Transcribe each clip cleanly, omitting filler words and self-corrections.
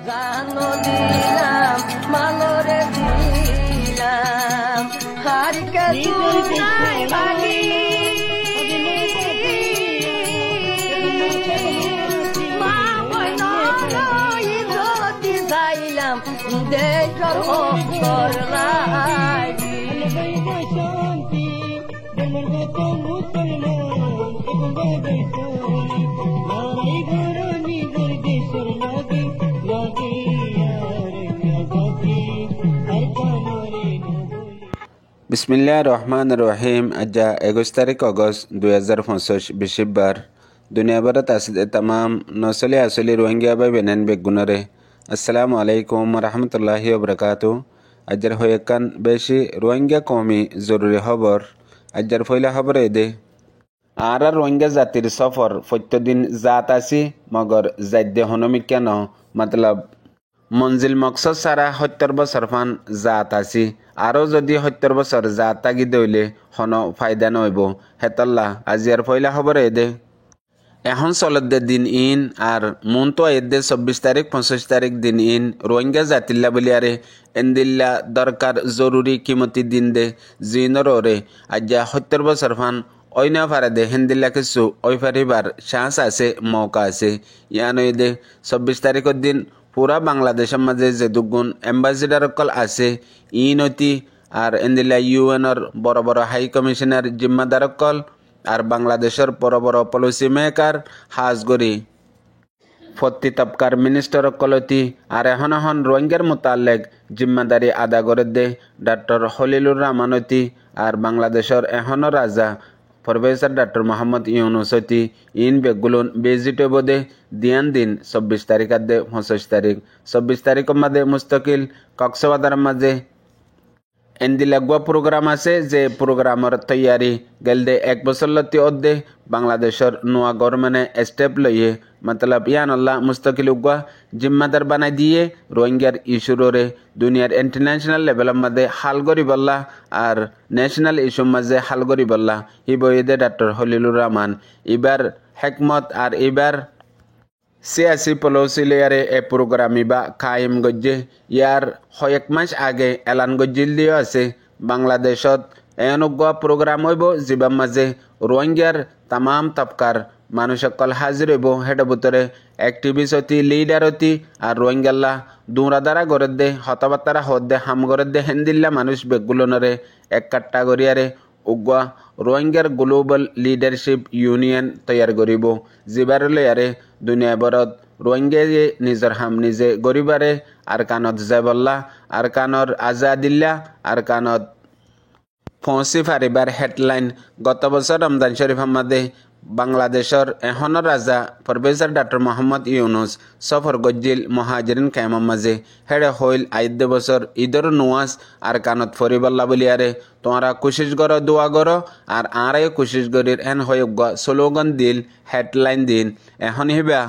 জানো দিলাম মালরে দিলাম হারিকে চুনাই বাগি মা বইন ইজতি চাইলাম দেশর অন্তর লাগি বিসমিল্লাহির রহমানির রহিম। আজ 21 তারিখ অগস্ট 2025 বৃহস্পতিবার। দুনিয়াভরত আছে তাম নসলি আসলি রোহিঙ্গা ভাই বেনেন বেগুনরে আসসালামু আলাইকুম রহমতুল্লাহি ওবরাকাতু। আজের হয়েকান বেশি রোহিঙ্গা কমি জরুরি খবর। আজের ফয়লা খবর এদে আর রোহিঙ্গা জাতির সফর প্রত্যেকদিন জাত আসি মগর জাদ্য হনমি কেন মতলব মঞ্জিল মকসদ সারা 70 বছর ফান জাত আসি আরও যদি 70 বছর জাত তাগি দইলে হন ফায়দা নইব হেতল্লা আজিয়ার ফয়লা খবর এদে এখন চলতে দিন ইন আর মন তো এদে 24 তারিখ 25 তারিখ দিন ইন রোহিঙ্গা জাতিল্লা বলিয়ারে এন্দিল্লা দরকার জরুরি কিমতি দিন দে জিনরে আজ্ঞা 70 বছর ফান অইনা ফারে দে হেন্দিল্লা কিছু ওই ফারিবার চান্স আছে মৌকা আছে ইয়ানো এদে 24 তারিখের দিন পুরা বাংলাদেশের মাঝে যে দুগুণ এম্বাসিডার কল আছে ইনতি আর এন্দিল্লা ইউএনর বড় বড় হাই কমিশনার জিম্মাদার কল আর বাংলাদেশের বড় বড় পলিসি মেকার হাজগরি ফত্তি তবকার মিনিস্টার কলতি আর এখন রোহিঙ্গার মোতালেক জিম্মাদারি আদা করে দে ডক্টর খলিলুর রহমানতি আর বাংলাদেশের এখনো রাজা প্রফেসর ডক্টর মোহাম্মদ ইউনুসতি ইন বেগুলুন বেজিটে বোদে দিয়ান দিন 24 তারিখ দে 25 তারিখ 24 তারিখের মাঝে মুস্তকিল কক্সবাজার মাঝে এন্দিলাগুয়া প্রোগ্রাম আছে যে প্রোগ্রামের তৈয়ারি গেলদে 1 বছর লতি অদ্দে বাংলাদেশের নোয়া গভর্নমেন্টে স্টেপ লইয়ে মতলব ইয়ানল্লাহ মুস্তকিল উগুয়া জিম্মাদার বানাই দিয়ে রোহিঙ্গার ইস্যুরে দুনিয়ার ইন্টারন্যাশনাল লেভেলের মধ্যে হাল গরিবল্লা আর ন্যাশনাল ইস্যুর মাঝে হাল গরিবল্লা হি বইদে ডক্টর খলিলুর রহমান এবার হেকমত আর এবার সিয়াসি পলিসি লেয়ারে এ প্রোগ্রাম ইবা কায়েম গজ্জে ইয়ার কয়েক মাস আগে এলান গজ্জিল দিয়ে আছে বাংলাদেশত এনগুয়া প্রোগ্রাম হইব জিবার মাঝে রোহিঙ্গার তামাম তবকার মানুষ সকল হাজির হইব হেড ভিতরে অ্যাক্টিভিস্ট হতি লিডার হতি আর রোহিঙ্গাল্লা দুরা দ্বারা গড়ে দে হতাবার্তারা হদ দে হাম গড়ে দে হেন্দিল্লা মানুষ বেগুলনরে এক কাট্টা গড়িয়ারে উগুয়া রোহিঙ্গার গ্লোবাল লিডারশিপ ইউনিয়ন তৈয়ার করিব জিবার লেয়ারে দুনিয়াভরত রোহিঙ্গা নিজের হাম নিজে গরিবারে আর কানত যাবল্লা আর কানর আজাদিল্লা আর কানত ফৌসি ফারিবার হেডলাইন গত বছর রমজান শরীফ আমাদে বাংলাদেশের এখনো রাজা প্রফেসর ডক্টর মোহাম্মদ ইউনুস সফর গজ্জিল মহাজরিন ক্যাম্পের মাঝে হেডে হইল 8 বছর ঈদর নুয়াজ আর কানত ফরিবাল্লা বলিয়ারে তোমরা কোশিশ করো দোয়া করো আর আরাই কোশিশ করির এন হয়ে স্লোগান দিল হেডলাইন দিন এখন হিবা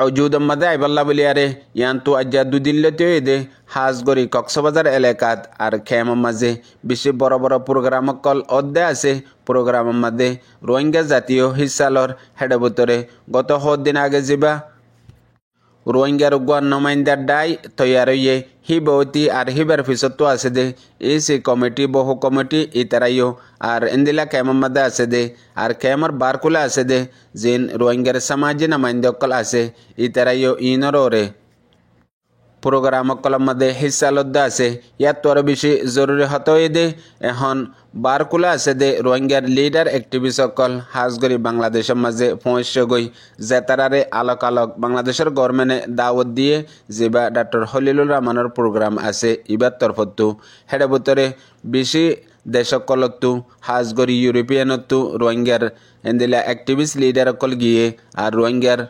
অজুদ মাদে আইবাল্লা বলিয়ারে ইয়ান তো আজ্জা দুদিন লতেও এদে হাজগরি কক্সবাজার এলাকাত আর খেয়ামের মাঝে বেশি বড় বড় প্রোগ্রাম কল অধ্যে আছে প্রোগ্রামের মাঝে রোহিঙ্গা জাতীয় হিসালর হেডে ভিতরে গত দিন আগে যাবা রোহিঙ্গার উগুয়ার নমাইন্দার ডাই তৈয়ার হইয়ে হিবতি আর হিবার ফিসত আছে দে এসি কমিটি বহু কমিটি ইতারাইও আর এন্দিলা ক্যামের মধ্যে আছে দে আর ক্যামের বারকুলা আছে দে জিন রোহিঙ্গার সমাজি নমাইন্দকল আছে ইতারাইও ইনরে প্রোগ্রাম কলম মধ্যে হিসা লদ্দা আছে ইয়াত তোর বেশি জরুরি হতই দে এখন বারকুলা আছে দে রোহিঙ্গার লিডার অ্যাক্টিভিস্ট সকল হাজগরি বাংলাদেশের মাঝে পৌঁছে গই জেতারারে আলোক আলোক বাংলাদেশের গভর্নমেন্টে দাওয়াত দিয়ে যেবা ডক্টর খলিলুর রহমানের প্রোগ্রাম আছে ইবার তরফতো হেডে ভিতরে বেশি দেশকলতো হাজগরি ইউরোপিয়ানতো রোহিঙ্গার এন্দিলা অ্যাক্টিভিস্ট লিডার সকল গিয়ে আর রোহিঙ্গার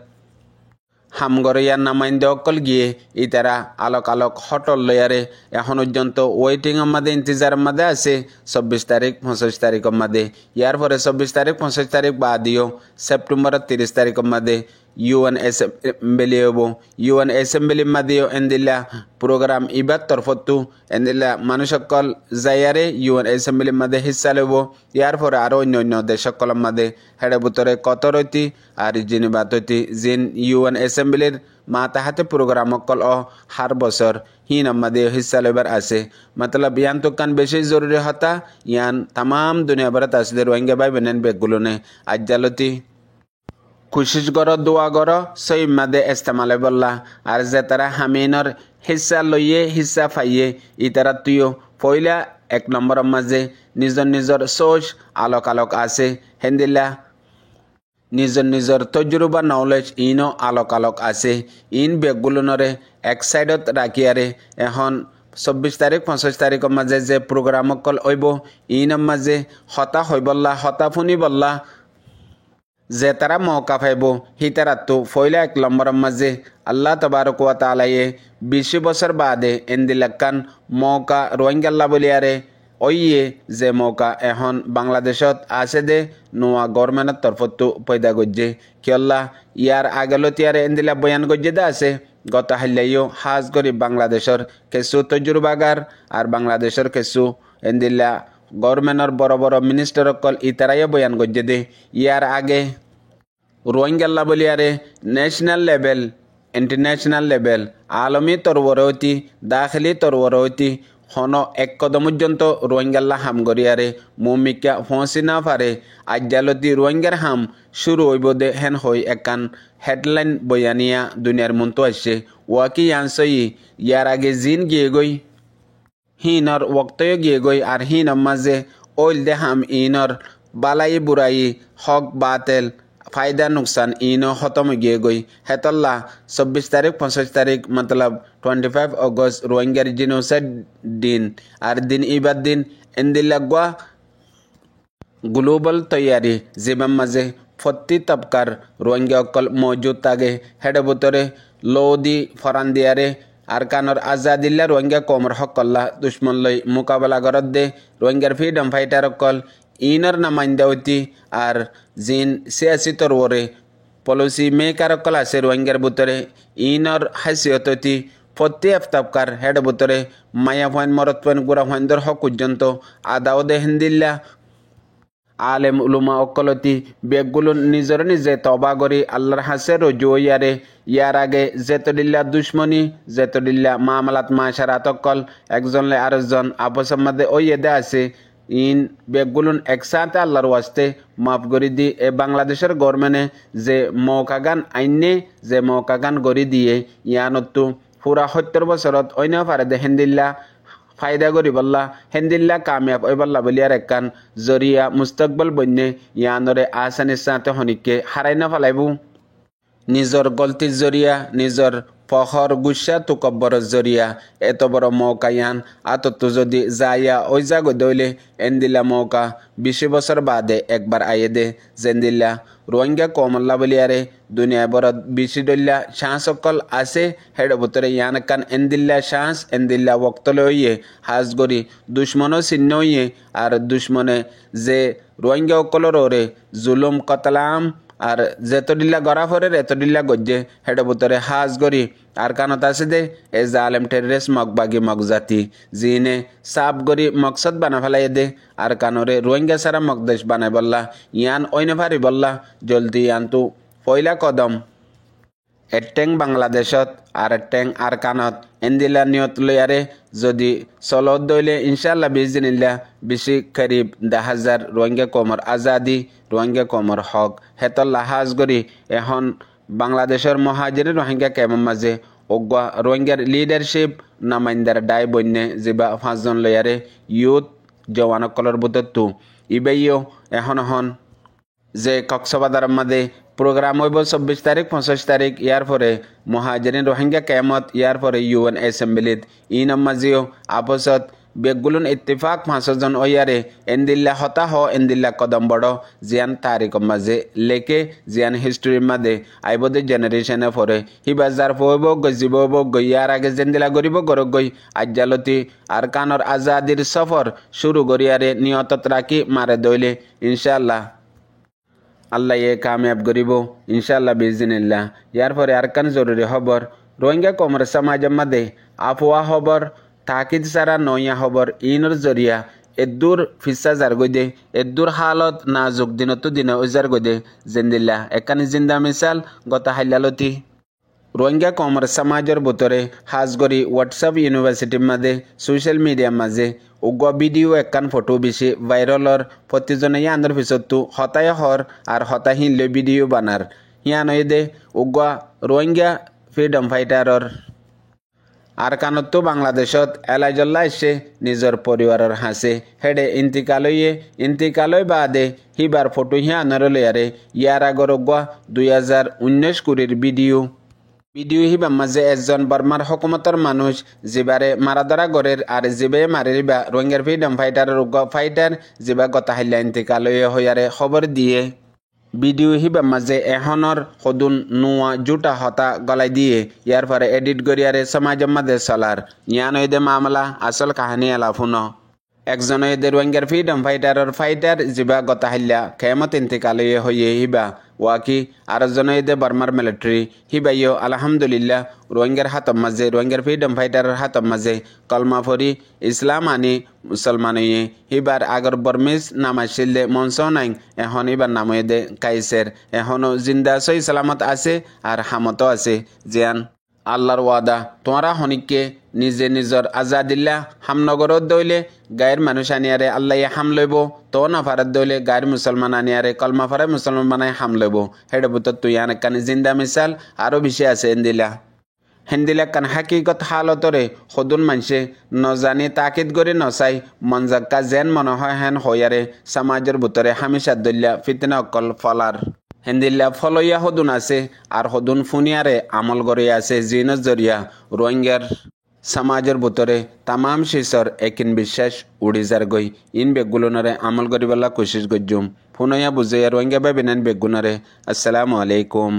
হামগরিয়ার নামাইন্দে অকল গিয়ে ইতারা আলোক আলোক হটল লয়ারে এখন পর্যন্ত ওয়েটিংয়ের মাঝে ইন্তজারের মাঝে আছে 24 তারিখ 25 তারিখের মাঝে ইয়ার পরে 24 তারিখ 25 তারিখ বাদিও সেপ্টেম্বরের 30 তারিখের মাঝে UN Assembly obo UN Assembly madio endilla program ibat torfotu endilla manusakol zayare UN Assembly made hissa lebo yar for aro onyo deshakol made hede butore kotoroti ar jinibatoti jin UN Assembly mata hate program kol o har bosor hin made hissa lebar ase matlab yan to kan beshi zoruri hata yan tamam dunia barat asde rohingya bai benen begulone ajjaloti कोशिश करो दुआ करो सही मदे इस्तेमाल बल्ला अर्जे तरह हमीनर हिस्सा लोये हिस्सा फाइये इतरा तुयो पहला एक नंबर मजे निजर निजर सोच आलोक आलोक आसे हिंदिला निजर निजर तजुर्बा नॉलेज इनो आलोक आलोक आसे इन बेगुलनरे एक साइडत राखियारे एहन 24 तारीख 25 तारीख मजे जे प्रोग्राम कल ओइबो इन मजे हता होइबल्ला हता फुनी बल्ला जे तारा मौका फाइबो हितारा तो फैला एक लंबर मजे अल्लाह तबारक व ताला ये 20 बছর बादे इंदिलक्कान मौका रोहिंग्याल्ला बलियारे ओये जे मौका एहन बांग्लादेशत आसे दे नोआ गवर्नमेंट तरफतो पैदा गज्जे कि अल्लाह यार आगलतियारे इंदिला बयान गज्जे दा आसे गत हल्लायो हाज करी बांग्लादेशर केसु तजुर्बागार और बांग्लादेशर केसु इंदिला गवर्नमेंटर बड़ बड़ मिनिस्टर कल इतराय बयान गज्जे दे यार आगे रोहिंग्याल्ला बलियारे नेशनल लेवल इंटरनेशनल लेवल आलमी तरवरती दाखिली तरवरती हनो एक कदम पर्यंत रोहिंग्याल्ला हाम गरियारे मुमिका फंसी ना पारे आज्जालती रोहिंग्यार हाम शुरू हईब दे हेन हई एकान हेडलाइन बयानिया दुनियार मुंतो आसे वाकी यानसई यार आगे जिन गिए गई हिनर वक्तय गिए गई और हिन माजे ओल दे हम इनर बालाई बुराई हक बातेल फायदा नुकसान इनो खत्म गिए गई हेतल्ला 26 तारीख 25 तारीख मतलब 25 अगस्त रोहिंग्यार जिनोसाइड दिन और दिन इबाद दिन इंदिलगवा ग्लोबल तैयारी जीवन मजे फत्ती तबकार रोहिंग्या कल मौजूद तागे हेड बुतरे लोदी फरानदियारे आरकानर आजादिल्ला रोहिंग्या कोमर हकल्ला दुश्मन लई मुकाबला करत दे रोहिंग्यार फ्रीडम फाइटर कल इनर नमाइंदावती और जिन सियासी तरवरे पॉलिसी मेकर कल आसे रोहिंग्यार बुतरे इनर हैसियतती फत्ती अफ्ताबकार हेड बुतरे माया फाइन मरत फाइन गुरा फाइंदर हक पर्यंत आदाओ दे हिंदिल्ला आलेम उलुमा अक्कलती बेगुलो निजर निजे तौबा करी आल्लाहर हासे रजू यारे यार आगे जेतदिल्ला दुश्मनी जेतदिल्ला मामलात माशारात अक्कल एकजन ले आरेकजन आपस मध्य ओये दे आसे इन बेगुलुन एकसाथ आल्लाहर वास्ते माफ करी दी ए बांग्लादेशर गवर्नमेंटे जे मौकागान आइने जे मौकागान करी दिए यानतु पूरा 70 बছরত অন্য পারে দে হিন্দিল্লা फायदा करी बल्ला हिंदिल्ला कामयाब बल्ला बलियार एकान जरिया मुस्तकबल बन्ने यानरे आसानी साथे हनिके हाराइना फालाइबु निजर गलती जरिया निजर फखर गुस्सा तुकब्बर जरिया एत बड़ मौका यान आततो जदि जाया ओइजा गदले एंदिल्ला मौका 20 बছর बादे एक बार आये दे जेंदिल्ला रोहिंग्या कोमल्ला बलियारे दुनिया बरत बिसिडल्ला चांस अकल आसे हेड बुतरे यान कान एंदिल्ला चांस एंदिल्ला वक्त लइए हाज गरी दुश्मनो सिन्नइए और दुश्मने जे रोहिंग्या अकलर रे जुलुम कतलाम और जेतदिल्ला गराफरे रेतदिल्ला गज्जे हेड बुतरे हाज गरी আর কানত আছে দে এ জালেম টেররিস্ট মগবাগি মগজাতি জিনে সাব গরি মকসদ বানা ফেলাই দে আর কানরে রোহিঙ্গা সারা মকদেশ বানাই বললা ইয়ান ওইনে ভারি বললা জলদি ইয়ান তু পয়লা কদম এটেং বাংলাদেশত আর এটেং আর কানত এন্দিলা নিয়ত লয়ারে যদি চলত দইলে ইনশাআল্লাহ বিজনিল্লাহ বেশি করিব 10,000 রোহিঙ্গা কোমর আজাদি রোহিঙ্গা কোমর হক হেতল্লা হাজ গরি এখন বাংলাদেশের মহাজির রোহিঙ্গা কেমন মাঝে ওগা রোহিঙ্গার লিডারশিপ নামাইন্দার দায় বন্যে যেবা 5 জন লয়ারে ইউথ জওয়ান কলর বুততু ইবেইও এখন যে কক্সবাজার মাঝে প্রোগ্রাম হইব 24 তারিখ 25 তারিখ ইয়ার পরে মহাজিরিন রোহিঙ্গা কেমত ইয়ার পরে ইউএন অ্যাসেম্বলিত ইনমাজিও আপসত बेगुलन इत्तेफाक 5 जन ओयारे एंदिल्ला हता हो एंदिल्ला कदम बड़ो जियान तारीख मजे लेके जियान हिस्ट्री मदे आइबोदे जनरेशन फरे हि बाजार फोबो गजिबो गयार आगे जेंदिला गरिबो गरो गई आज्जालती आरकानर आजादिर सफर शुरू गरियारे नियतत राखी मारे दइले इंशाअल्लाह আল্লাহ এ কামিয়াব করিব ইনশাআল্লাহ বিজনিল্লাহ। ইয়ার পরে আরকান জরুরি খবর রোহিঙ্গা কমর সমাজের মধ্যে আফওয়া খবর তাকিদ সারা নয়া খবর ইনর জরিয়া এদুর ফিসা যার গদে এদুর হালত নাজুক দিনতো দিনে ওজার গদে জিন্দিল্লাহ একানি জিন্দা মিসাল গতা হাইলালতি রোহিঙ্গা কমর সমাজের ভিতরে হাজগরি হোয়াটসঅ্যাপ ইউনিভার্সিটির মাঝে সোশ্যাল মিডিয়ার মাঝে উগ্র ভিডিও একখান ফটো বেশি ভাইরালর প্রতিজনে ইয়ানোর পিছতো হতায় হর আর হতাহীন লে ভিডিও বানার ইয়ান দে উগ্র রোহিঙ্গা ফ্রিডম ফাইটারর আর কানতো বাংলাদেশত এলাইজল্লা এসে নিজের পরিবারের হাসে হেডে ইন্তিকালয় বাদে হিবার ফটো হিয়ানোর লয়ারে ইয়ার আগর উগ্র 2019 কুড়ির ভিডিও হিবা মাঝে একজন বর্মার হকুমতর মানুষ যেবারে মারাদারা গড়ের আর যেবে মারিবা রোহিঙ্গার ফ্রিডম ফাইটারের ফাইটার যেবা গতা হাইলা ইন্তিকালয়ে হইয়ারে খবর দিয়ে ভিডিও হিবা মাঝে এহনর সদুন নোয়া জুটা হতা গলাই দিয়ে ইয়ার পরে এডিট করিয়ারে সমাজের মাঝে চলার ইয়ান হইদে মামলা আসল কাহানি এলাফুন একজন হইদে রোহিঙ্গার ফ্রিডম ফাইটার যেবা গতা হাইলা খেমত ইন্তিকালয়ে হইয়ে হিবা ওয়াকি আরেকজন হইদে বর্মার মিলিটারি হিবাইও আলহামদুলিল্লাহ রোহিঙ্গার হাতম মাঝে রোহিঙ্গার ফ্রিডম ফাইটারের হাতম মাঝে কলমা ফরি ইসলাম আনি মুসলমান হইয়ে হিবার আগর বর্মিজ নামাইছিলে মনস নাই এখন হিবার নাম হইদে কাইসের এখনো জিন্দা সই সালামত আছে আর হামতো আছে জিয়ান আল্লাহর ওয়াদা তোমরা হনিককে নিজে নিজর আজাদিল্লা হামনগরত দইলে গায়ের মানুষ আনিয়ারে আল্লাহ হাম লইব তো না ফারাত দইলে গায়ের মুসলমান আনিয়ারে কলমা ফারায় মুসলমান বানায় হাম লইব হেডে বুতর তুই আনেকানি জিন্দা মিসাল আরো বেশি আছে হেন্দিলা কান হাকিকত হালতরে সদুন মানসে নজানি তাকিদ করে নচাই মনজাক্কা যেন মনে হয় হেন হইয়ারে সমাজের ভিতরে হামিশা দল্যা ফিতনা অকল ফলার হেন্দিল্লা ফলইয়া সদুন আছে আর সদুন ফুনিয়ারে আমল করে আছে জিনের জরিয়া রোহিঙ্গার সমাজের ভিতরে তামাম শিশর একিন বিশ্বাস উড়ি যার গই ইন বেগুলনরে আমল করিবাল্লা কোশিশ গজ্জুম ফুনইয়া বুঝাইয়া রোহিঙ্গা বেবিনান বেগুনরে আসসালামু আলাইকুম।